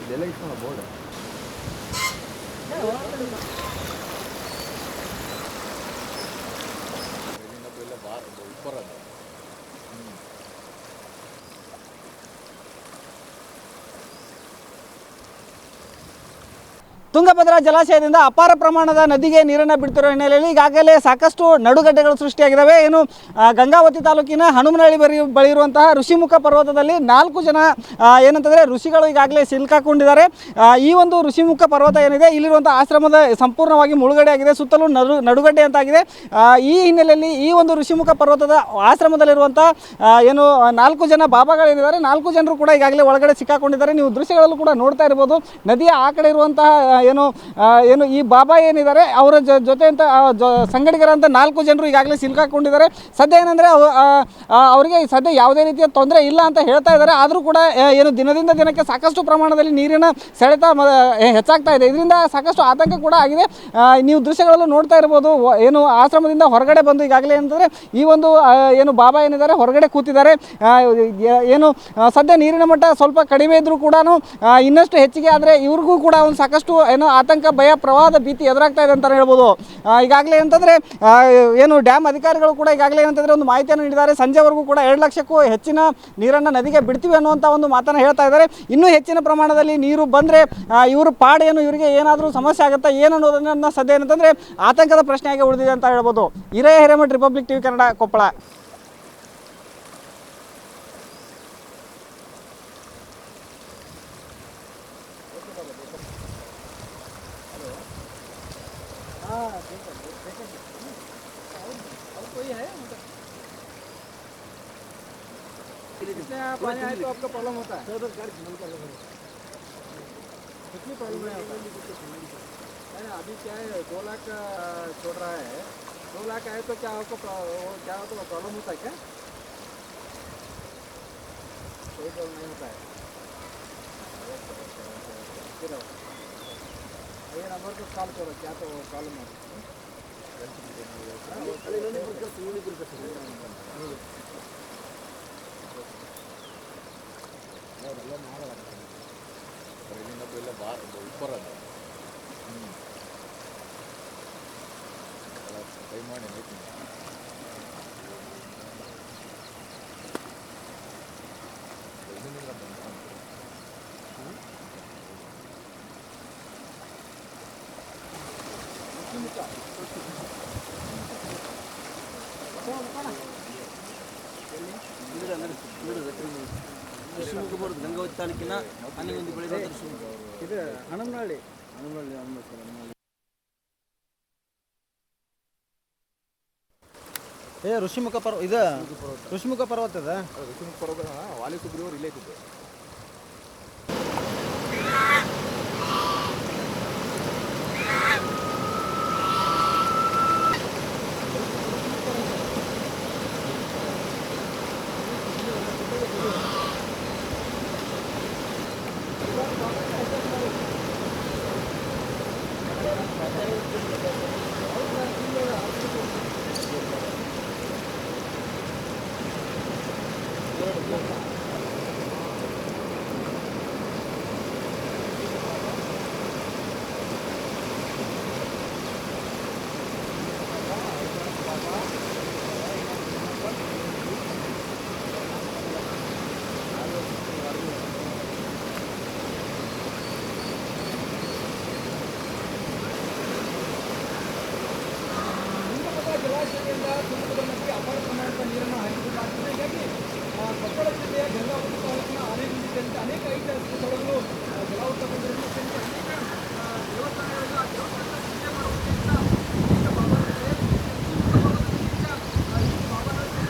ಇದೆಲ್ಲ ಇಟ್ಕೊಂಡು ಬೋರ್ಡ್ ಇಲ್ಲಿಂದ ಬಾರ್ ಉಪ್ಪರದ ತುಂಗಭದ್ರಾ ಜಲಾಶಯದಿಂದ ಅಪಾರ ಪ್ರಮಾಣದ ನದಿಗೆ ನೀರನ್ನು ಬಿಡ್ತಿರೋ ಹಿನ್ನೆಲೆಯಲ್ಲಿ ಈಗಾಗಲೇ ಸಾಕಷ್ಟು ನಡುಗಡ್ಡೆಗಳು ಸೃಷ್ಟಿಯಾಗಿದ್ದಾವೆ. ಏನು ಗಂಗಾವತಿ ತಾಲೂಕಿನ ಹನುಮನಹಳ್ಳಿ ಬಳಿ ಇರುವಂತಹ ಋಷಿಮುಖ ಪರ್ವತದಲ್ಲಿ 4 ಜನ ಏನಂತಂದರೆ ಋಷಿಗಳು ಈಗಾಗಲೇ ಸಿಲುಕಾಕೊಂಡಿದ್ದಾರೆ. ಈ ಒಂದು ಋಷಿಮುಖ ಪರ್ವತ ಏನಿದೆ ಇಲ್ಲಿರುವಂಥ ಆಶ್ರಮದ ಸಂಪೂರ್ಣವಾಗಿ ಮುಳುಗಡೆ ಆಗಿದೆ, ಸುತ್ತಲೂ ನಡುಗಡ್ಡೆ ಅಂತಾಗಿದೆ. ಈ ಹಿನ್ನೆಲೆಯಲ್ಲಿ ಈ ಒಂದು ಋಷಿಮುಖ ಪರ್ವತದ ಆಶ್ರಮದಲ್ಲಿರುವಂಥ ಏನು 4 ಜನ ಬಾಬಾಗಳೇನಿದ್ದಾರೆ 4 ಜನರು ಕೂಡ ಈಗಾಗಲೇ ಒಳಗಡೆ ಸಿಕ್ಕಾಕೊಂಡಿದ್ದಾರೆ. ನೀವು ದೃಶ್ಯಗಳಲ್ಲೂ ಕೂಡ ನೋಡ್ತಾ ಇರ್ಬೋದು. ನದಿಯ ಆ ಕಡೆ ಇರುವಂತಹ ಏನು ಈ ಬಾಬಾ ಏನಿದ್ದಾರೆ ಅವರ ಜೊತೆ ಅಂತ ಸಂಗಡಿಗರಂತ 4 ಜನರು ಈಗಾಗಲೇ ಸಿಲುಕಾಕೊಂಡಿದ್ದಾರೆ. ಸದ್ಯ ಏನಂದರೆ ಅವರಿಗೆ ಸದ್ಯ ಯಾವುದೇ ರೀತಿಯ ತೊಂದರೆ ಇಲ್ಲ ಅಂತ ಹೇಳ್ತಾ ಇದ್ದಾರೆ. ಆದರೂ ಕೂಡ ಏನು ದಿನದಿಂದ ದಿನಕ್ಕೆ ಸಾಕಷ್ಟು ಪ್ರಮಾಣದಲ್ಲಿ ನೀರಿನ ಸೆಳೆತ ಹೆಚ್ಚಾಗ್ತಾ ಇದೆ. ಇದರಿಂದ ಸಾಕಷ್ಟು ಆತಂಕ ಕೂಡ ಆಗಿದೆ. ನೀವು ದೃಶ್ಯಗಳಲ್ಲೂ ನೋಡ್ತಾ ಇರ್ಬೋದು. ಏನು ಆಶ್ರಮದಿಂದ ಹೊರಗಡೆ ಬಂದು ಈಗಾಗಲೇ ಏನಂತಂದರೆ ಈ ಒಂದು ಏನು ಬಾಬಾ ಏನಿದ್ದಾರೆ ಹೊರಗಡೆ ಕೂತಿದ್ದಾರೆ. ಏನು ಸದ್ಯ ನೀರಿನ ಮಟ್ಟ ಸ್ವಲ್ಪ ಕಡಿಮೆ ಇದ್ದರೂ ಕೂಡ ಇನ್ನಷ್ಟು ಹೆಚ್ಚಿಗೆ ಆದರೆ ಇವ್ರಿಗೂ ಕೂಡ ಒಂದು ಸಾಕಷ್ಟು ಏನು ಆತಂಕ, ಭಯ, ಪ್ರವಾಹದ ಭೀತಿ ಎದುರಾಗ್ತಾ ಇದೆ ಅಂತ ಹೇಳ್ಬೋದು. ಈಗಾಗಲೇ ಏನಂತಂದರೆ ಏನು ಡ್ಯಾಮ್ ಅಧಿಕಾರಿಗಳು ಕೂಡ ಈಗಾಗಲೇ ಏನಂತಂದರೆ ಒಂದು ಮಾಹಿತಿಯನ್ನು ನೀಡಿದ್ದಾರೆ. ಸಂಜೆವರೆಗೂ ಕೂಡ 2 ಲಕ್ಷಕ್ಕೂ ಹೆಚ್ಚಿನ ನೀರನ್ನು ನದಿಗೆ ಬಿಡ್ತೀವಿ ಅನ್ನುವಂಥ ಒಂದು ಮಾತನ್ನು ಹೇಳ್ತಾ ಇದ್ದಾರೆ. ಇನ್ನೂ ಹೆಚ್ಚಿನ ಪ್ರಮಾಣದಲ್ಲಿ ನೀರು ಬಂದರೆ ಇವರು ಪಾಡೇನು ಇವರಿಗೆ ಏನಾದರೂ ಸಮಸ್ಯೆ ಆಗುತ್ತಾ ಏನು ಅನ್ನೋದನ್ನು ಸದ್ಯ ಏನಂತಂದರೆ ಆತಂಕದ ಪ್ರಶ್ನೆಯಾಗಿ ಉಳಿದಿದೆ ಅಂತ ಹೇಳ್ಬೋದು. ಹಿರೇ ಹಿರೇಮಠ, ರಿಪಬ್ಲಿಕ್ ಟಿವಿ ಕನ್ನಡ, ಕೊಪ್ಪಳ. पानी आए तो आपका प्रॉब्लम होता है? कितनी प्रॉब्लम है अभी क्या है 2 लाख छोड़ रहा है. 2 लाख आए तो क्या आपको क्या होता है, प्रॉब्लम होता है क्या? कोई प्रॉब्लम नहीं होता है. फिर ये नंबर को कॉल करो, क्या तो प्रॉब्लम है. ಇಲ್ಲಿಂದ ಬಾರ್ ಉಪ್ಪರದ ಟ್ರೈ ಮಾಡಿ ನೋಡ್ತೀನಿ. ಗಂಗಾವತಿ ತಾಲೂಕಿನ ಹನ್ನೊಂದು ಬೆಳೆದ ಇದು ಹನುಮನಹಳ್ಳಿ. ಋಷಿಮುಖ ಪರ್ವತ ಇದು ಋಷಿಮುಖ ಪರ್ವತ ಇದೆ. ಋಷಿಮುಖ ಪರ್ವತ ವಾಲಿ ಸುಗ್ರೀವರು ಇಲ್ಲೇ ಇದ್ದಿದ್ದು. ಜಲಾಶಯದಿಂದ ತುಂಗಭದ್ರಾ ನದಿಗೆ ಅಪಾರ ಪ್ರಮಾಣದ ನೀರನ್ನು ಹರಿಸಲಾಗ್ತದೆ. ಹೀಗಾಗಿ ಕೊಪ್ಪಳ ಜಿಲ್ಲೆಯ ಗಂಗಾವತಿ ತಾಲೂಕಿನ ಆನೆಗುಂದಿ ಸೇರಿದಂತೆ ಅನೇಕ ಐತಿಹಾಸಿಕ ಸ್ಥಳಗಳು ಜಲಾವೃತ ಗೊಂಡಿರುವ ಸೇರಿದಂತೆ ಅನೇಕ ದೇವಸ್ಥಾನಗಳಿಂದ ಆ ದೇವಸ್ಥಾನದ ಪೂಜೆ ಮಾಡುವುದರಿಂದ ಅನೇಕ ಬಾಬಾಗಳಿಗೆ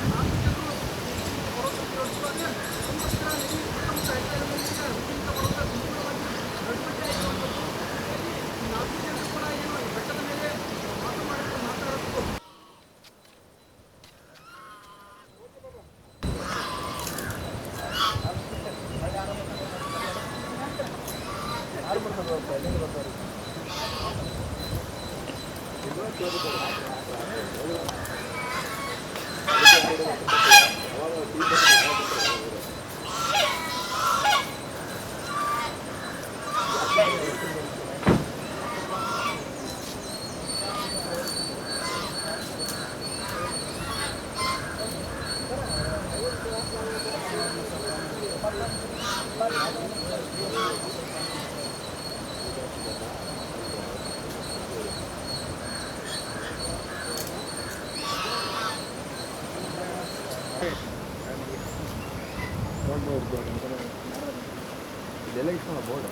ಇದೆಲ್ಲ ಇಷ್ಟ ಬೋರ್ಡ್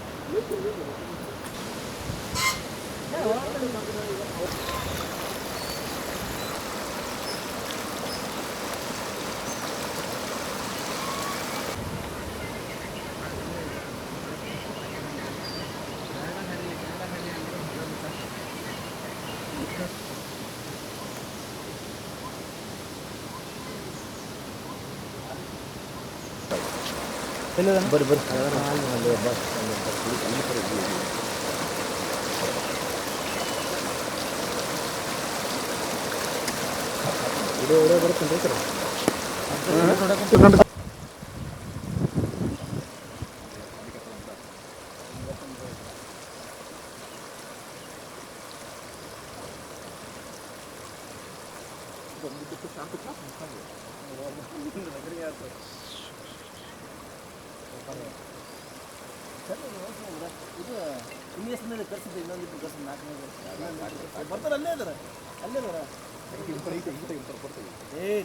ಬರ್ರಿ ಬರ್ತೀನಿ ಇದು ಇಂಗ್ಲೀಷ್ ಮೇಲೆ ಕರ್ಸಿದ್ದೆ ಇನ್ನೊಂದು ಕರ್ಸಿದ್ದು 4 ಬರ್ತಾರೆ ಅಲ್ಲೇ ಇದಾರೆ ಏ